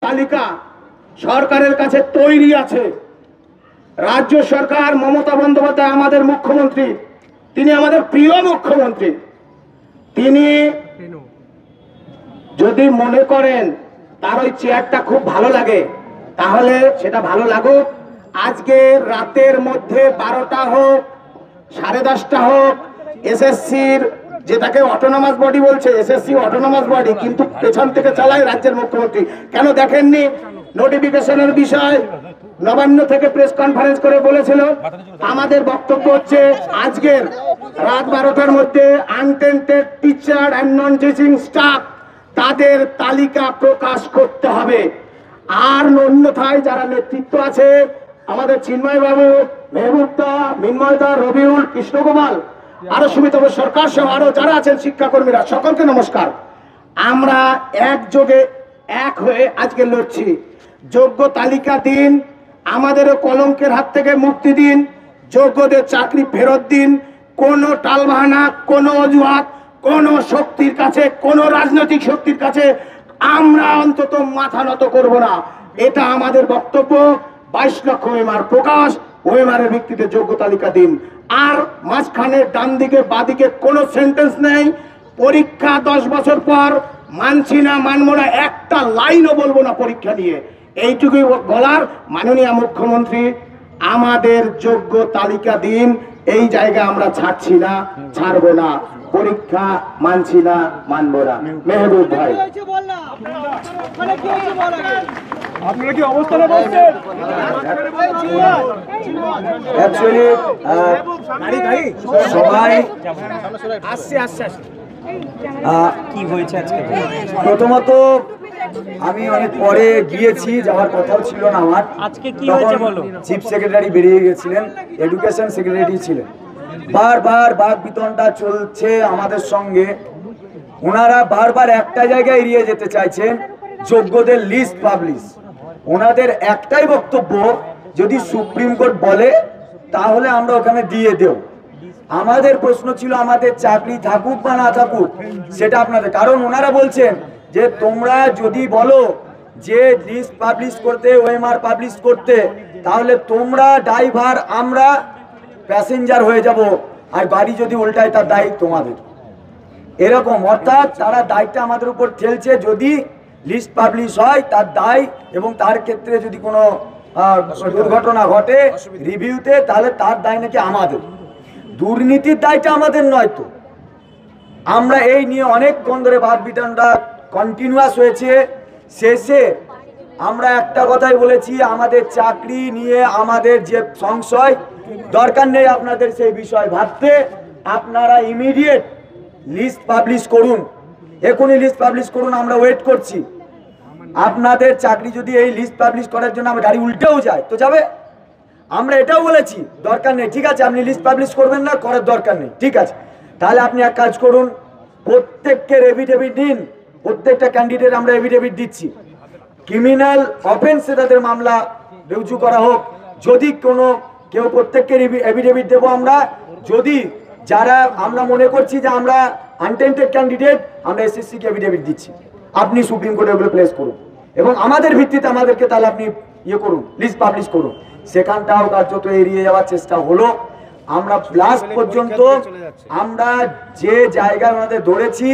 তালিকা সরকারের কাছে তৈরি আছে। রাজ্য সরকার, মমতা বন্দ্যোপাধ্যায় আমাদের মুখ্যমন্ত্রী, তিনি আমাদের প্রিয় মুখ্যমন্ত্রী। তিনি যদি মনে করেন তার ওই চেয়ারটা খুব ভালো লাগে, তাহলে সেটা ভালো লাগুক। আজকে রাতের মধ্যে 12টা হোক, 10:30 হোক, এসএসসির, যেটাকে অটোনমাস বডি বলছে, এসএসসি অটোনমাস বডি, কিন্তু পেছন থেকে চালায় রাজ্যের মুখ্যমন্ত্রী। কেন দেখেননি? নোটিফিকেশনের বিষয় নবান্ন থেকে প্রেস কনফারেন্স করে বলেছিল। আমাদের বক্তব্য হচ্ছে আজকের রাত 12টার মধ্যে untainted teacher and non teaching staff তাদের তালিকা প্রকাশ করতে হবে। আর অন্যথায় যারা নেতৃত্ব আছে, আমাদের চিন্ময় বাবু, মেহবুবদা, মিন্ময়দা, রবিউল, কৃষ্ণগোপাল, আরো সুমিতব সরকার সহ আরো যারা আছেন শিক্ষাকর্মীরা, সকলকে নমস্কার। আমরা একযোগে এক হয়ে আজকে লড়ছি। যোগ্য তালিকা দিন, আমাদেরও কলঙ্কের হাত থেকে মুক্তি দিন, যোগ্যদের চাকরি ফেরত দিন। কোনো টালবাহানা, কোনো অজুহাত, কোনো শক্তির কাছে, কোনো রাজনৈতিক শক্তির কাছে আমরা অন্তত মাথা নত করব না। এটা আমাদের বক্তব্য। 22 লক্ষ ওএমআর প্রকাশ, ওএমআরের ভিত্তিতে যোগ্য তালিকা দিন। আর মাঝখানে ডান দিকে বাদিকে কোনো সেন্টেন্স নেই। পরীক্ষা 10 বছর পর মানছি না, মানব না, একটা লাইনও বলবো না পরীক্ষা নিয়ে। এইটুকুই বলার। মাননীয় মুখ্যমন্ত্রী, আমাদের যোগ্য তালিকা দিন। এই জায়গা আমরা ছাড়ছি না, ছাড়বো না। পরীক্ষা মানছি না, মানবো না। মেহবুব ভাই, আপনারা কি অবস্থানে বলছেন? অ্যাকচুয়ালি সবাই কি হয়েছে আজকে? প্রথমত আমি অনেক পরে গিয়েছি, যাওয়ার কথাও ছিল না আমার। আজকে কি হয়েছে বলো? চিফ সেক্রেটারি বেরিয়ে গেছিলেন, এডুকেশন সেক্রেটারি ছিলেন। বারবার বাক বিতণ্ডা চলছে আমাদের সঙ্গে। ওনারা বারবার একটা জায়গায় এড়িয়ে যেতে চাইছেন, যোগ্যদের লিস্ট পাবলিশ। ওনাদের একটাই বক্তব্য, যদি সুপ্রিম কোর্ট বলে তাহলে আমরা ওখানে দিয়ে দেব। আমাদের প্রশ্ন ছিল আমাদের চাকরি থাকুক বা না থাকুক সেটা আপনাদের, কারণ ওনারা বলছেন যে তোমরা যদি বলো যে লিস্ট পাবলিশ করতে, ওএমআর পাবলিশ করতে, তাহলে তোমরা ড্রাইভার, আমরা প্যাসেঞ্জার হয়ে যাব, আর গাড়ি যদি উল্টায় তার দায় তোমাদের। এরকম, অর্থাৎ তারা দায়টা আমাদের উপর ঠেলছে। যদি লিস্ট পাবলিশ হয় তার দায়, এবং তার ক্ষেত্রে যদি কোনো দুর্ঘটনা ঘটে রিভিউতে, তাহলে তার দায় নাকি আমাদের। দুর্নীতির দায়টা আমাদের নয় তো। আমরা এই নিয়ে অনেকক্ষণ ধরে বাদ বিতণ্ডা কন্টিনিউয়াস হয়েছে। শেষে আমরা একটা কথাই বলেছি, আমাদের চাকরি নিয়ে আমাদের যে সংশয়, দরকার নেই আপনাদের সেই বিষয় ভাবতে। আপনারা ইমিডিয়েট লিস্ট পাবলিশ করুন, এখনই লিস্ট পাবলিশ করুন, আমরা ওয়েট করছি। আপনাদের চাকরি যদি এই লিস্ট পাবলিশ করার জন্য আমার গাড়ি উল্টেও যায় তো যাবে। আমরা এটাও বলেছি দরকার নেই, ঠিক আছে, আপনি লিস্ট পাবলিশ করবেন না, করার দরকার নেই, ঠিক আছে। তাহলে আপনি এক কাজ করুন, প্রত্যেককে এফিডেভিট দিন। প্রত্যেকটা ক্যান্ডিডেট আমরা এফিডেভিট দিচ্ছি। ক্রিমিনাল অফেন্সে তাদের মামলা রুজু করা হোক। যদি কোনো কেউ, প্রত্যেককে এফিডেভিট দেবো আমরা। যদি যারা আমরা মনে করছি যে আমরা আনটেন্টেড ক্যান্ডিডেট, আমরা এসএসসিকে এফিডেভিট দিচ্ছি। আপনি সুপ্রিম কোর্টে ওগুলো প্লেস করুন, এবং আমাদের ভিত্তিতে আমাদেরকে তাহলে আপনি ইয়ে করুন, লিস্ট পাবলিশ করুন। সেখানটাও কার্যত এড়িয়ে যাওয়ার চেষ্টা হলো। আমরা লাস্ট পর্যন্ত আমরা যে জায়গায় ওনাদের ধরেছি,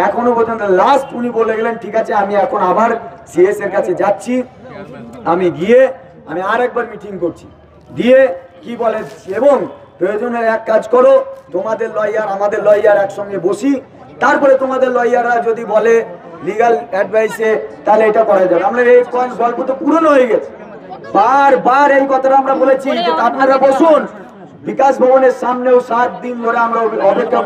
এখনো পর্যন্ত লাস্ট উনি বলে গেলেন ঠিক আছে, আমি এখন আবার সিএস এর কাছে যাচ্ছি। আমি গিয়ে আমি আর একবার মিটিং করছি, দিয়ে কি বলে, এবং প্রয়োজনের এক কাজ করো, তোমাদের লয়ার আমাদের লয়ার একসঙ্গে বসি, তারপরে তোমাদের লয়াররা যদি বলে লিগাল অ্যাডভাইসে, তাহলে এটা করা যাবে। আমরা এই গল্প তো পুরনো হয়ে গেছে। বারবার এই কথাটা আমরা বলেছি যে আপনারা বসুন। বিকাশ ভবনের সামনেও 7 দিন ধরে আমরা অপেক্ষা